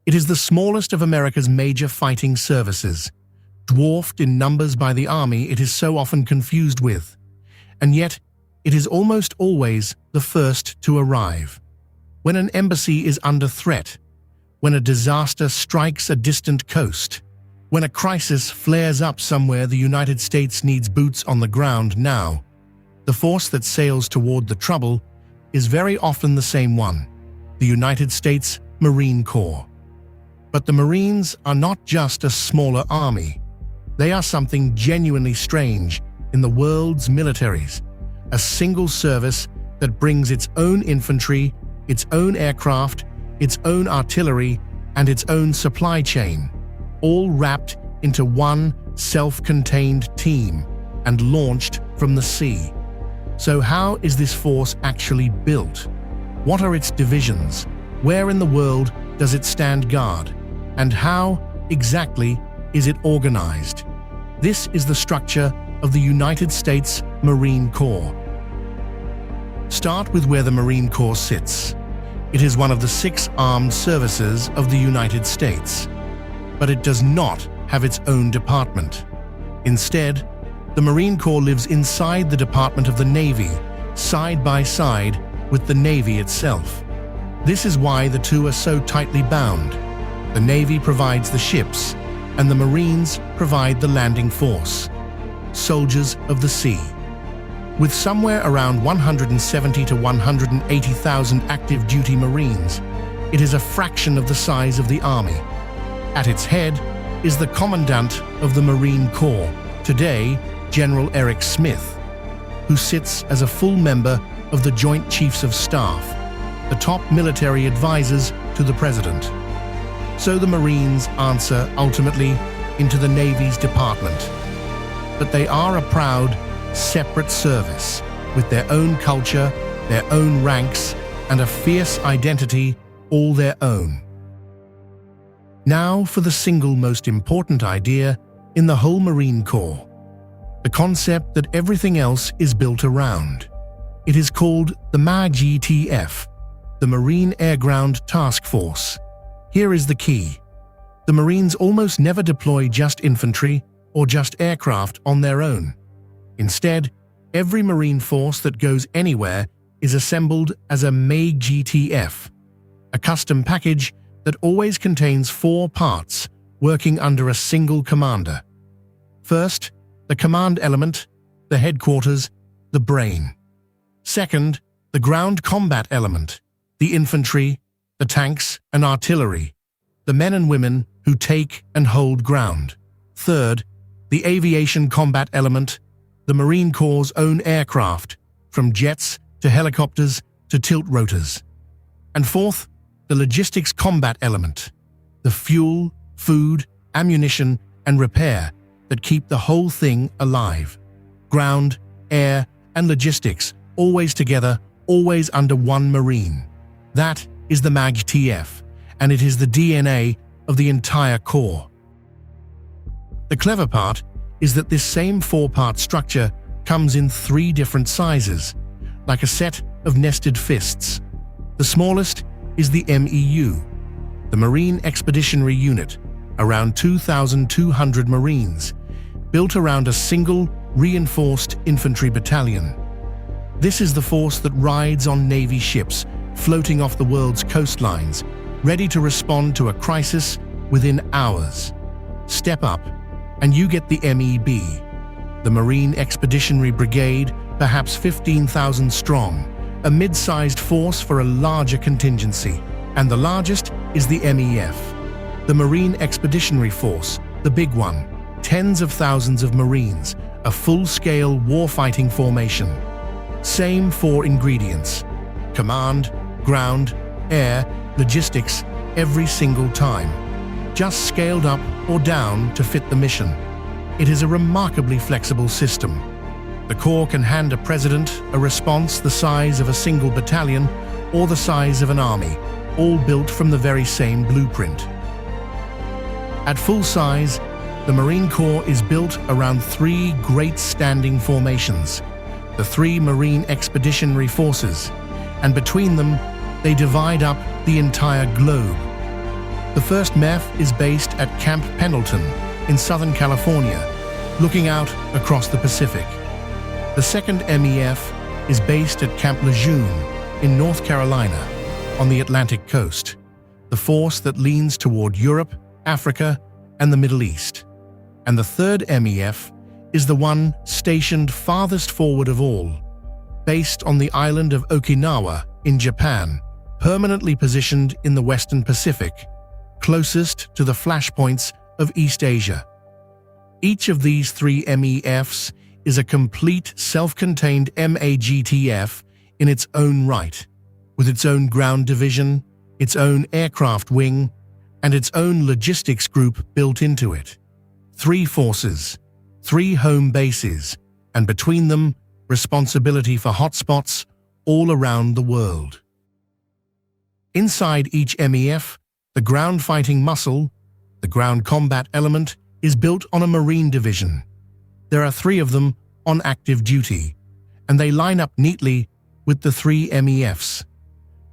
It is the smallest of America's major fighting services, dwarfed in numbers by the Army it is so often confused with, and yet it is almost always the first to arrive. When an embassy is under threat, when a disaster strikes a distant coast, when a crisis flares up somewhere the United States needs boots on the ground now, the force that sails toward the trouble is very often the same one, the United States Marine Corps. But the Marines are not just a smaller army. They are something genuinely strange in the world's militaries, a single service that brings its own infantry, its own aircraft, its own artillery, and its own supply chain, all wrapped into one self-contained team and launched from the sea. So how is this force actually built? What are its divisions? Where in the world does it stand guard? And how exactly is it organized? This is the structure of the United States Marine Corps. Start with where the Marine Corps sits. It is one of the 6 armed services of the United States, but it does not have its own department. Instead, the Marine Corps lives inside the Department of the Navy, side by side with the Navy itself. This is why the two are so tightly bound. The Navy provides the ships, and the Marines provide the landing force, soldiers of the sea. With somewhere around 170 to 180,000 active duty Marines, it is a fraction of the size of the Army. At its head is the Commandant of the Marine Corps, today General Eric Smith, who sits as a full member of the Joint Chiefs of Staff, the top military advisors to the President. So the Marines answer ultimately into the Navy's department. But they are a proud, separate service with their own culture, their own ranks, and a fierce identity all their own. Now for the single most important idea in the whole Marine Corps, the concept that everything else is built around. It is called the MAGTF, the Marine Air Ground Task Force. Here is the key. The Marines almost never deploy just infantry or just aircraft on their own. Instead, every Marine force that goes anywhere is assembled as a MAGTF, a custom package that always contains 4 parts working under a single commander. First, the command element, the headquarters, the brain. Second, the ground combat element, the infantry, the tanks and artillery, the men and women who take and hold ground. Third, the aviation combat element, the Marine Corps' own aircraft, from jets to helicopters to tilt rotors. And fourth, the logistics combat element, the fuel, food, ammunition, and repair that keep the whole thing alive. Ground, air, and logistics, always together, always under one Marine. That is the MAGTF, and it is the DNA of the entire Corps. The clever part is that this same 4-part structure comes in 3 different sizes, like a set of nested fists. The smallest is the MEU, the Marine Expeditionary Unit, around 2,200 Marines, built around a single reinforced infantry battalion. This is the force that rides on Navy ships, floating off the world's coastlines, ready to respond to a crisis within hours. Step up, and you get the MEB, the Marine Expeditionary Brigade, perhaps 15,000 strong, a mid-sized force for a larger contingency. And the largest is the MEF, the Marine Expeditionary Force, the big one, tens of thousands of Marines, a full-scale warfighting formation. Same 4 ingredients: command, ground, air, logistics, every single time. Just scaled up or down to fit the mission. It is a remarkably flexible system. The Corps can hand a president a response the size of a single battalion or the size of an army, all built from the very same blueprint. At full size, the Marine Corps is built around 3 great standing formations, the 3 Marine Expeditionary Forces, and between them, they divide up the entire globe. The first MEF is based at Camp Pendleton in Southern California, looking out across the Pacific. The second MEF is based at Camp Lejeune in North Carolina on the Atlantic coast, the force that leans toward Europe, Africa, and the Middle East. And the third MEF is the one stationed farthest forward of all, based on the island of Okinawa in Japan, permanently positioned in the Western Pacific, closest to the flashpoints of East Asia. Each of these three MEFs is a complete self-contained MAGTF in its own right, with its own ground division, its own aircraft wing, and its own logistics group built into it. 3 forces, 3 home bases, and between them, responsibility for hotspots all around the world. Inside each MEF, the ground fighting muscle, the ground combat element, is built on a Marine division. There are 3 of them on active duty, and they line up neatly with the 3 MEFs.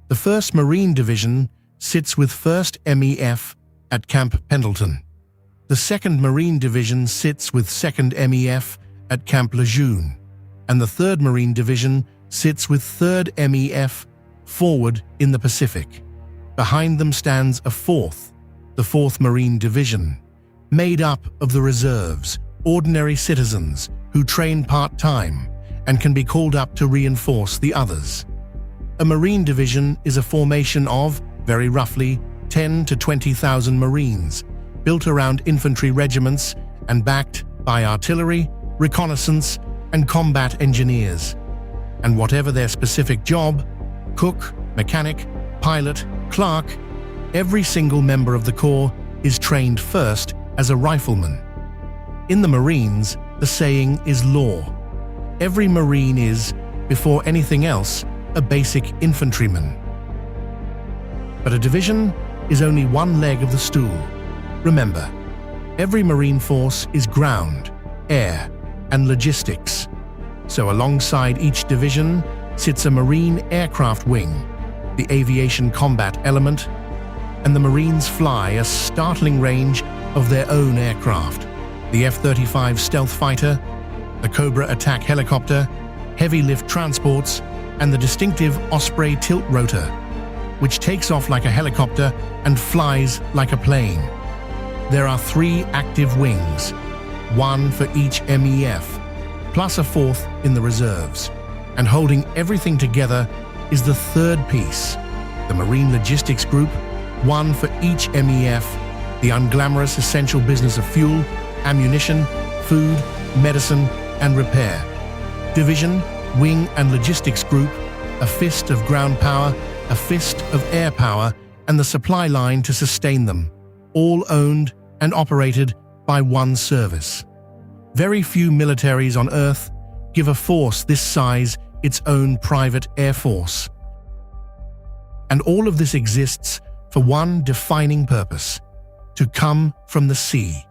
The 1st Marine Division sits with 1st MEF at Camp Pendleton. The 2nd Marine Division sits with 2nd MEF at Camp Lejeune, and the 3rd Marine Division sits with 3rd MEF forward in the Pacific. Behind them stands a 4th, the 4th Marine Division, made up of the reserves, ordinary citizens who train part-time and can be called up to reinforce the others. A Marine Division is a formation of, very roughly, 10 to 20,000 Marines, built around infantry regiments and backed by artillery, reconnaissance, and combat engineers. And whatever their specific job, cook, mechanic, pilot, clerk, every single member of the Corps is trained first as a rifleman. In the Marines, the saying is law. Every Marine is, before anything else, a basic infantryman. But a division is only one leg of the stool. Remember, every Marine force is ground, air, and logistics. So alongside each division sits a Marine aircraft wing, the aviation combat element, and the Marines fly a startling range of their own aircraft: the F-35 stealth fighter, the Cobra attack helicopter, heavy lift transports, and the distinctive Osprey tilt rotor, which takes off like a helicopter and flies like a plane. There are 3 active wings, 1 for each MEF, plus a 4th in the reserves. And holding everything together is the 3rd piece, the Marine Logistics Group, 1 for each MEF, the unglamorous essential business of fuel, ammunition, food, medicine, and repair. Division, Wing and Logistics Group, a fist of ground power, a fist of air power, and the supply line to sustain them, all owned and operated by one service. Very few militaries on Earth give a force this size its own private air force. And all of this exists for one defining purpose: to come from the sea.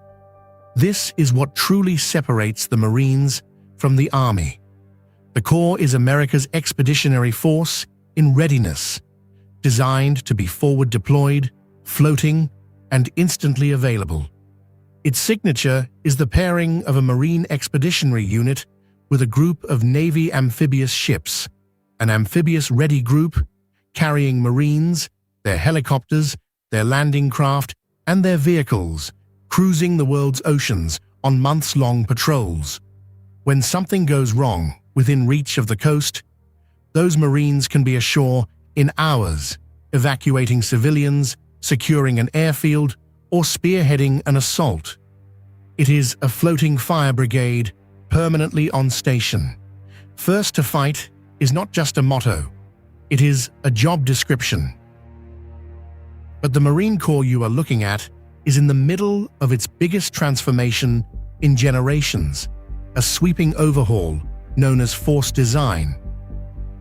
This is what truly separates the Marines from the Army. The Corps is America's expeditionary force in readiness, designed to be forward deployed, floating, and instantly available. Its signature is the pairing of a Marine Expeditionary Unit with a group of Navy amphibious ships, an amphibious-ready group carrying Marines, their helicopters, their landing craft, and their vehicles, cruising the world's oceans on months-long patrols. When something goes wrong within reach of the coast, those Marines can be ashore in hours, evacuating civilians, securing an airfield, or spearheading an assault. It is a floating fire brigade permanently on station. First to fight is not just a motto, it is a job description. But the Marine Corps you are looking at is in the middle of its biggest transformation in generations, a sweeping overhaul known as Force Design.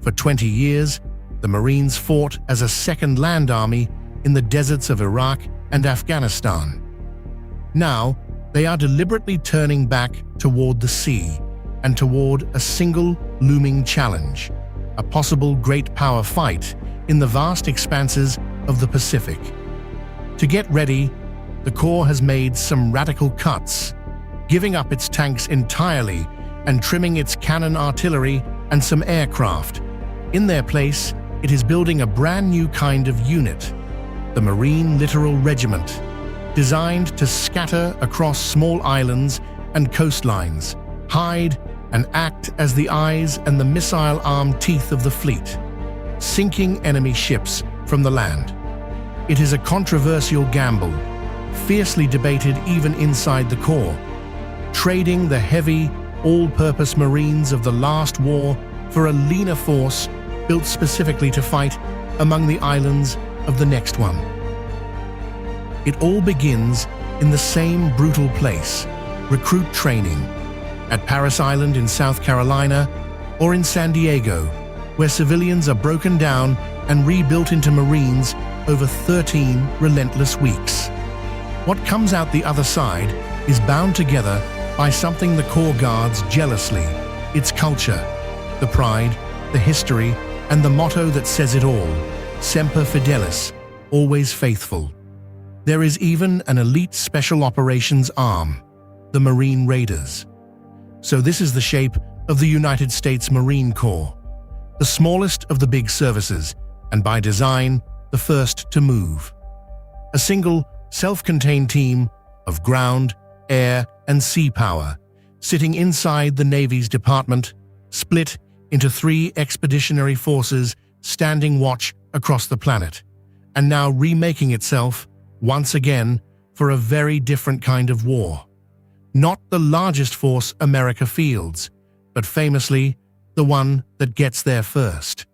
For 20 years, the Marines fought as a second land army in the deserts of Iraq and Afghanistan. Now, they are deliberately turning back toward the sea and toward a single looming challenge, a possible great power fight in the vast expanses of the Pacific. To get ready, the Corps has made some radical cuts, giving up its tanks entirely and trimming its cannon artillery and some aircraft. In their place, it is building a brand new kind of unit, the Marine Littoral Regiment, designed to scatter across small islands and coastlines, hide and act as the eyes and the missile-armed teeth of the fleet, sinking enemy ships from the land. It is a controversial gamble, fiercely debated even inside the Corps, trading the heavy, all-purpose Marines of the last war for a leaner force built specifically to fight among the islands of the next one. It all begins in the same brutal place, recruit training, at Parris Island in South Carolina or in San Diego, where civilians are broken down and rebuilt into Marines over 13 relentless weeks. What comes out the other side is bound together by something the Corps guards jealously: its culture, the pride, the history, and the motto that says it all: Semper Fidelis, always faithful. There is even an elite special operations arm, the Marine Raiders. So this is the shape of the United States Marine Corps, the smallest of the big services, and by design, the first to move. A single, self-contained team of ground, air, and sea power, sitting inside the Navy's department, split into 3 expeditionary forces standing watch across the planet, and now remaking itself, once again, for a very different kind of war. Not the largest force America fields, but famously, the one that gets there first.